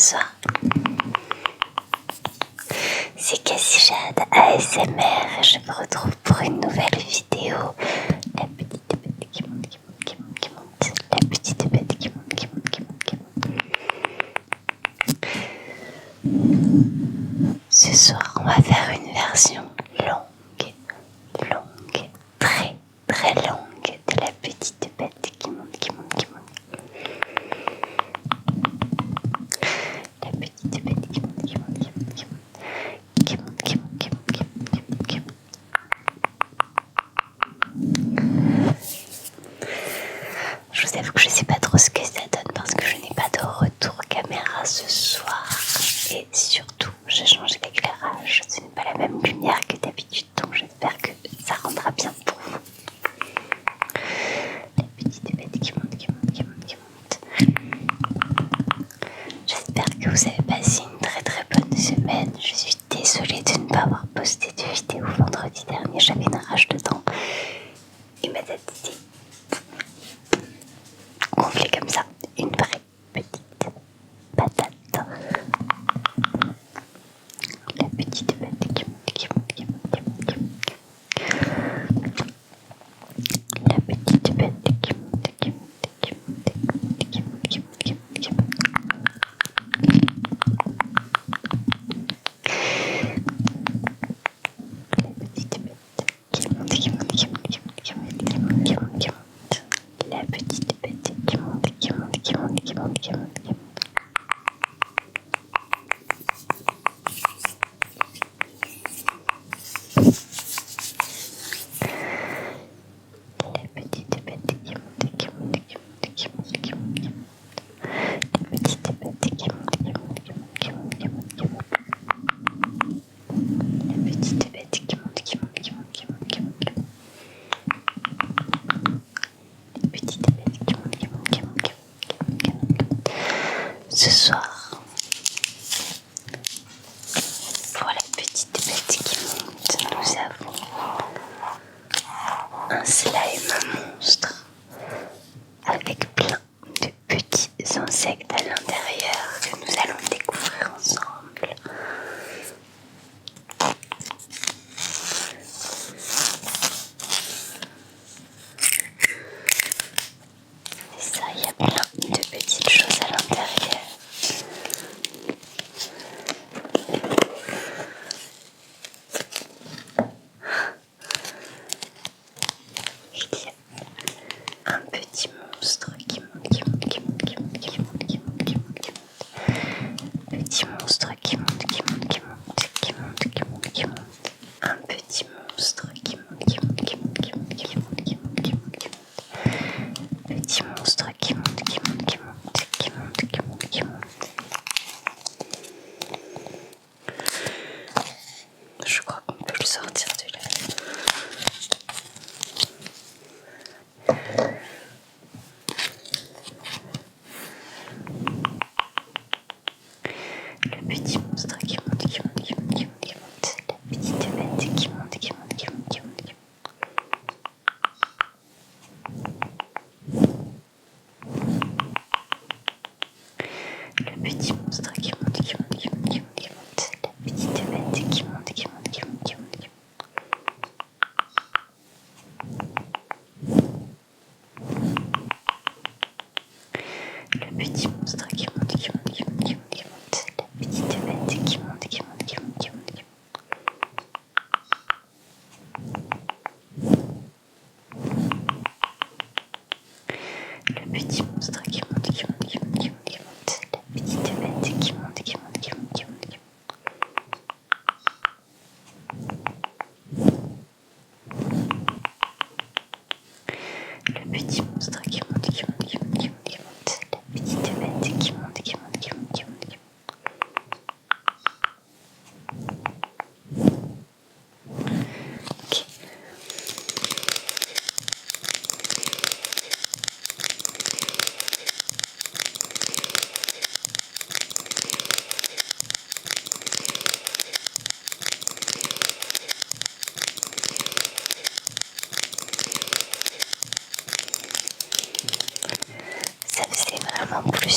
soir. C'est Cassie Jade ASMR et je me retrouve pour une nouvelle vidéo. La petite bête qui monte, qui monte, qui monte, qui monte. La petite bête qui monte, qui monte, qui monte, qui monte. Ce soir, on va faire une version longue, très très longue de la petite bête qui monte, qui monte, qui monte. La petite bête qui monte, qui monte, qui monte, qui monte. Qui monte, qui monte, qui monte, qui monte, qui monte, qui monte. Je vous avoue que je sais pas trop ce que ça donne parce que je n'ai pas de retour caméra ce soir. Et surtout, j'ai changé l'éclairage. Ce n'est pas la même lumière que d'habitude, donc j'espère que ça rendra bien pour vous. La petite bête qui monte, qui monte, qui monte, qui monte. J'espère que vous avez passé une très très bonne semaine. Je suis désolée de ne pas avoir posté de vidéo vendredi dernier. J'avais une rage de dents et ma tête était gonflée comme ça. Une vraie petite patate. La petite bête qui monte, qui monte, qui monte, qui monte, qui monte. La petite bête qui monte, qui monte, qui monte, qui monte, qui monte, qui monte, qui monte. La petite bête qui monte, qui monte, qui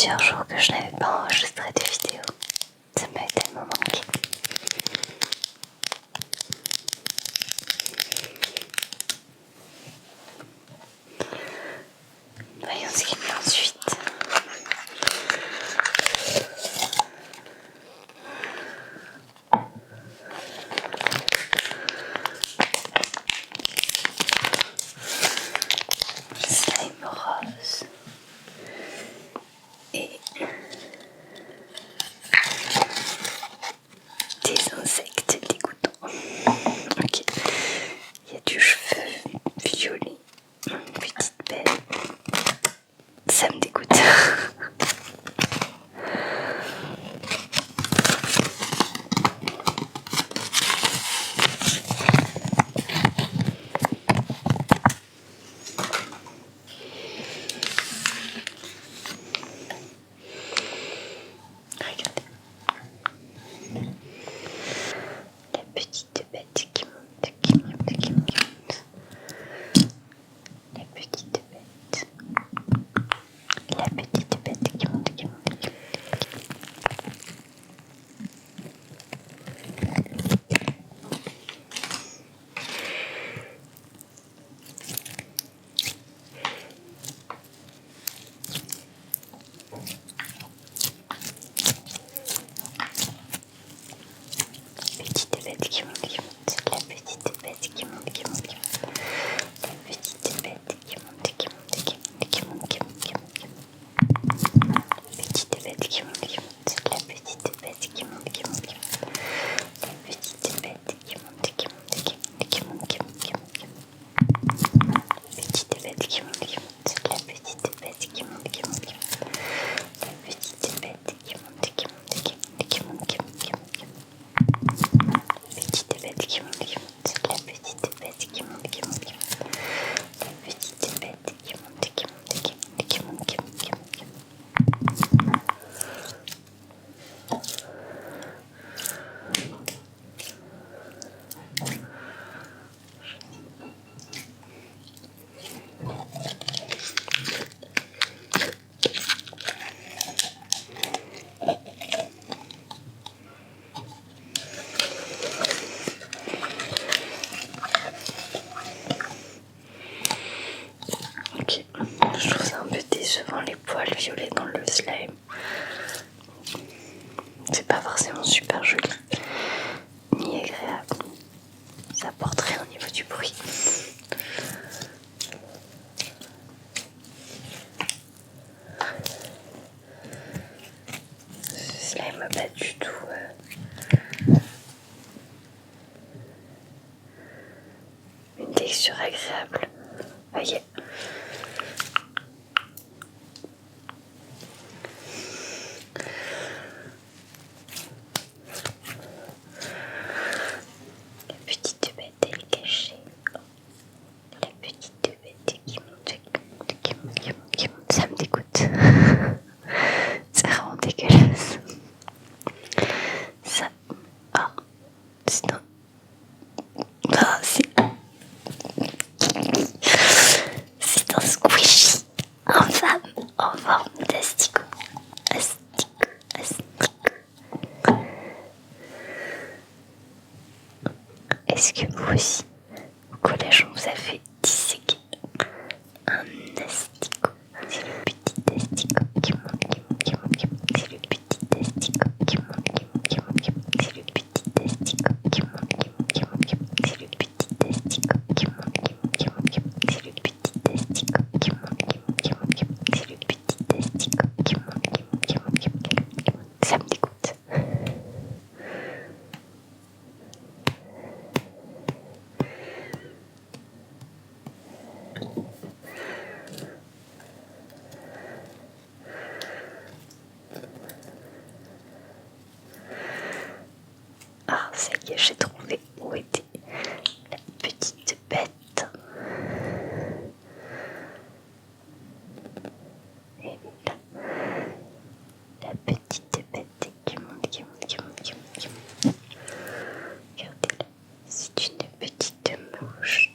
plusieurs jours que je n'avais pas enregistré de vidéo. Ça m'avait tellement manqué. Voyons ce qu'il y a ensuite. Slime rose et des insectes dégoûtants. Ok, il y a du cheveu violet, une petite belle. Ça me dégoûte. Regardez. La petite bête qui monte, qui monte, qui monte. La petite bête. La petite bête qui monte, qui monte, qui monte. Petite bête qui monte, qui monte. La petite bête qui monte, qui monte, qui monte. La petite bête qui monte, qui monte, qui monte, qui monte, qui monte, qui monte, qui monte. Petite bête qui monte, qui monte. La petite bête qui monte, qui monte, qui monte. La petite bête qui monte, qui monte, qui monte, qui monte, qui monte, qui monte, qui monte. Petite bête qui monte, qui monte. La petite bête qui monte, qui monte, qui monte. La petite bête qui monte, qui monte, qui monte, qui monte, qui monte, qui monte, qui monte. Petite bête qui monte, qui monte. La petite bête qui monte, qui monte, qui monte. La petite bête qui monte, qui monte, qui monte, qui monte, qui monte, qui monte, qui monte. Ok, je trouve ça un peu décevant les poils violets dans le slime. C'est pas forcément super joli, ni agréable. Ça apporte rien au niveau du bruit. Ce slime n'a pas du tout une texture agréable. Voyez. La petite bête elle est cachée. La petite bête qui monte, qui monte, qui monte, qui monte, qui monte. Ça me dégoûte. C'est vraiment dégueulasse. Ça. Ah. C'est un. Ah, c'est un squishy infâme en forme d'asticot. Asticot, asticot. Est-ce que vous aussi, au collège, on vous a fait disséquer un asticot? C'est le petit asticot qui monte, qui monte, qui monte, qui monte. C'est le petit asticot qui monte, qui monte, qui monte, qui monte. C'est le petit asticot qui monte, qui monte, qui monte, qui monte. C'est le petit asticot qui monte, qui monte, qui monte, qui monte. C'est le petit asticot qui monte, qui monte, qui monte, qui monte. C'est le petit asticot qui monte, qui monte, qui monte, qui monte, qui monte. Ça me dégoûte. Ah, ça y est, j'ai trouvé où était la petite bête. Et là, la petite bête qui monte, qui monte, qui monte, qui monte, qui monte. Regardez-la, c'est une petite mouche.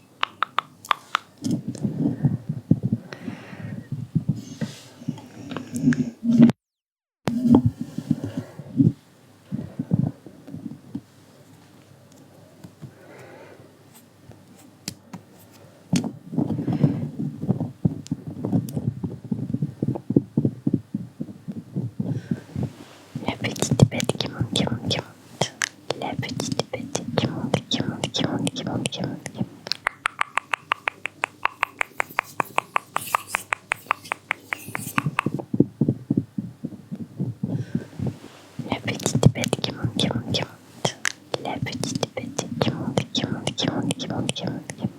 monte, qui monte, qui monte.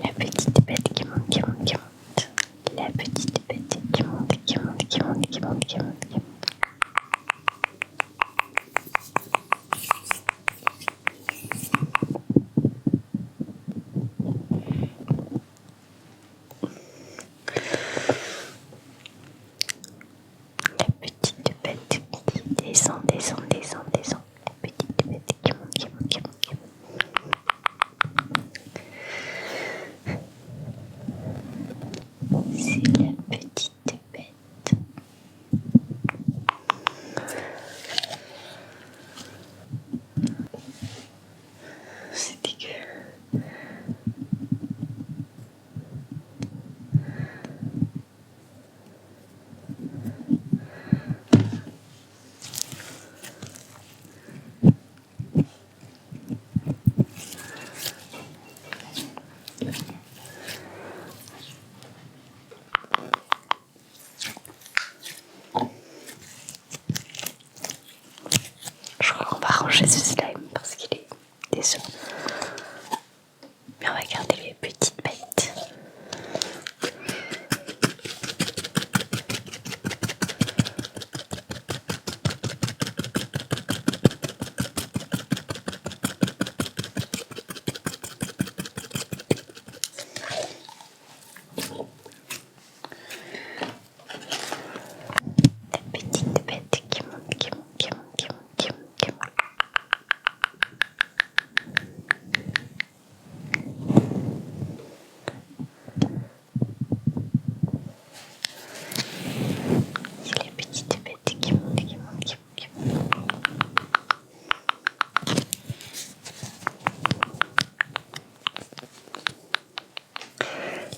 La petite bête qui monte, qui monte, qui monte. La petite bête qui monte, qui monte, qui monte, qui monte, qui monte, qui monte. La petite bête qui descend, descend, descend, descend. La petite bête qui monte, qui monte, qui monte, qui monte. C'est la petite bête. C'est dégueu. Je crois qu'on va ranger ce slime parce qu'il est décevant. Mais on va garder les petites bêtes. La petite bête qui monte, qui monte, qui monte, qui monte, qui monte, qui monte. C'est les petites bêtes qui montent, qui montent, qui montent, qui montent.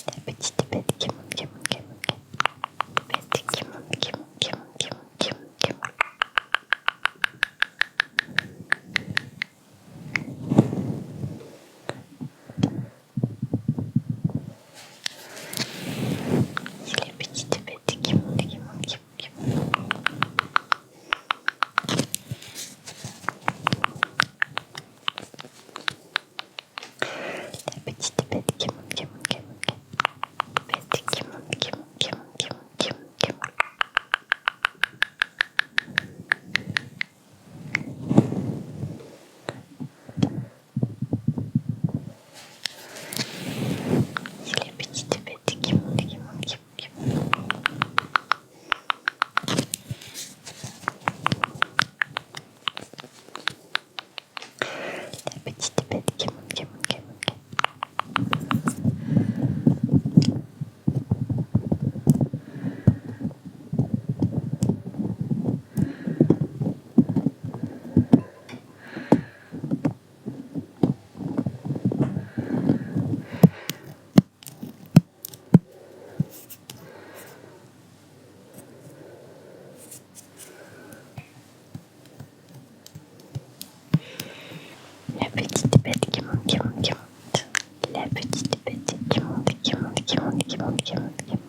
La petite bête qui monte, qui monte, qui monte, qui monte. Bête qui monte, qui monte, qui monte, qui monte, qui monte, qui monte. C'est les petites bêtes qui montent, qui montent, qui montent, qui montent. La petite bête qui monte, qui monte, qui monte, qui monte. Bête qui monte, qui monte, qui monte, qui monte, qui monte, qui monte. C'est les petites bêtes qui montent, qui montent, qui montent, qui montent. La petite bête qui monte, qui monte, qui monte. La petite bête qui monte, qui monte, qui monte. La petite bête qui monte, qui monte, qui monte, qui monte, qui monte, qui monte.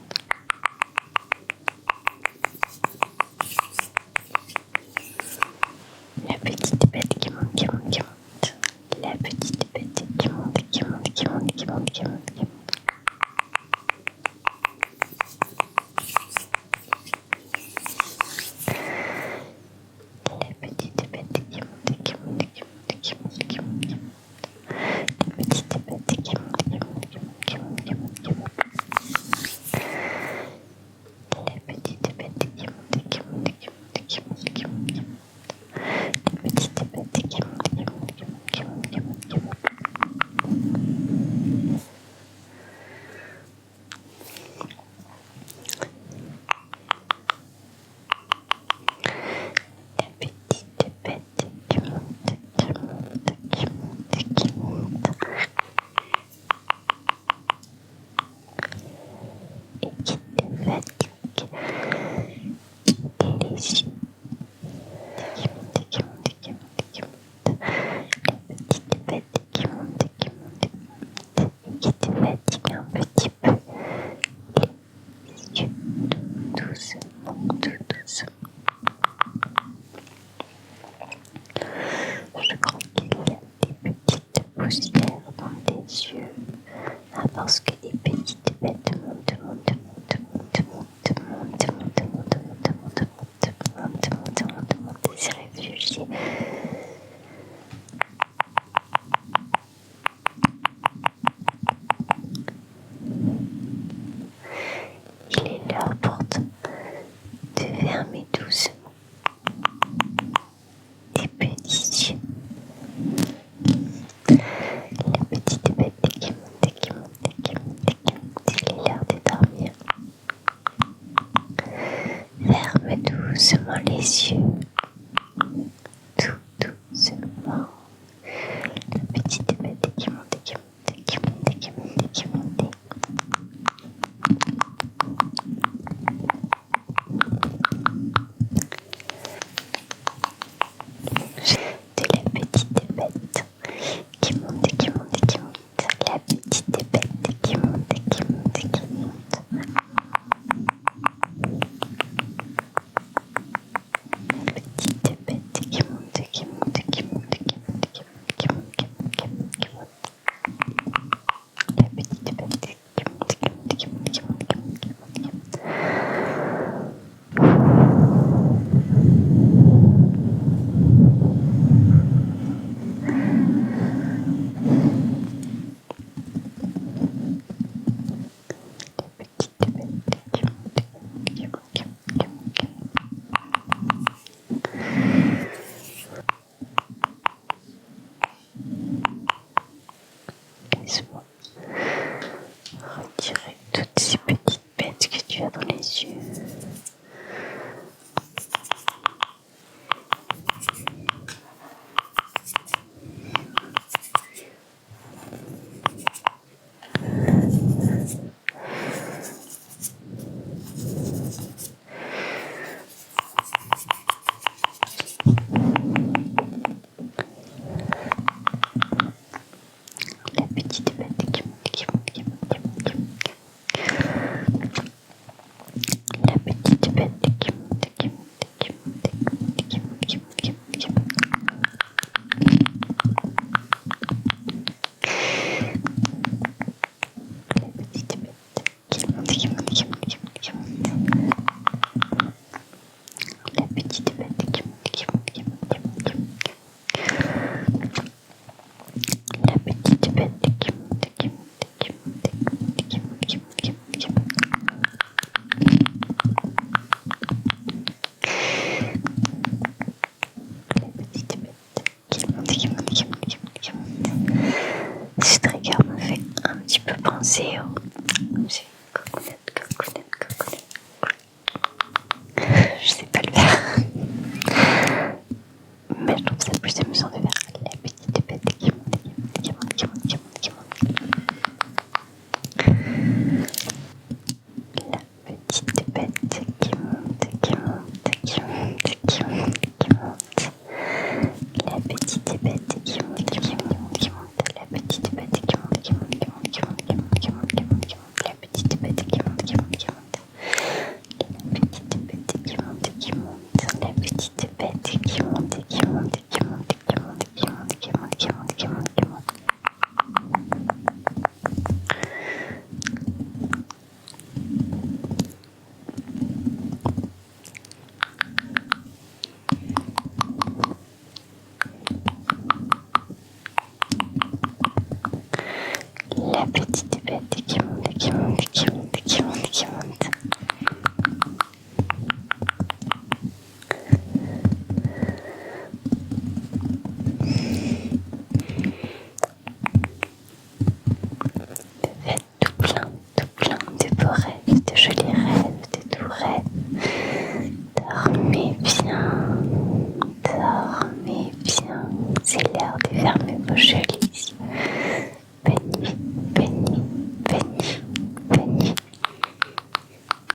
La petite bête qui monte, qui monte, qui monte. La petite bête qui monte, qui monte, qui monte, qui monte, qui monte, qui monte. La petite bête qui monte, qui monte, qui monte, qui monte, qui monte, qui monte. doucement les yeux. Tout doucement. La petite bête qui monte, qui monte, qui monte, qui monte, qui monte. De la petite bête qui monte, qui monte, qui monte. La petite bête qui monte, qui monte, qui monte. La petite bête qui monte, qui monte, qui monte, qui monte, qui monte, qui monte, qui monte, qui monte, qui monte. La petite bête qui monte, qui monte, qui monte, qui monte, qui monte, qui monte, qui monte. Laisse-moi retirer toutes ces petites bêtes que tu as dans les yeux. La petite bête qui monte, qui monte, qui monte, qui monte, qui monte. La petite bête qui monte, qui monte, qui monte, qui monte, qui monte, qui monte, qui monte. La petite bête qui monte, qui monte, qui monte, qui monte, qui monte. La petite bête qui monte, qui monte, qui monte, qui monte, qui monte. La petite bête qui monte, qui monte, qui monte, qui monte, qui monte, qui monte, qui monte. La petite bête qui monte, qui monte, qui monte, qui monte, qui monte. Ce trigger me fait un petit peu penser au... C'est coconut, coconut, coconut. Je sais pas le faire. Mais je trouve ça plus amusant de faire la petite bête qui monte, qui monte, qui monte, qui monte, qui monte, qui monte. La petite bête qui monte, qui monte, qui monte, qui monte, qui monte. La petite bête qui monte, qui monte, qui monte. La petite bête qui monte, qui monte, qui monte, qui monte, qui monte, qui monte, qui monte, qui monte. La petite bête qui monte, qui monte, qui monte. La petite bête qui monte, qui monte. La petite bête qui monte, qui monte, qui monte, qui monte, qui monte, qui monte, qui monte, qui monte, qui monte. La petite bête qui monte, qui monte, qui monte, qui monte, qui monte. Faites tout plein de beaux rêves, de jolis rêves, de doux rêves. Dormez bien, dormez bien. C'est l'heure de fermer vos jolis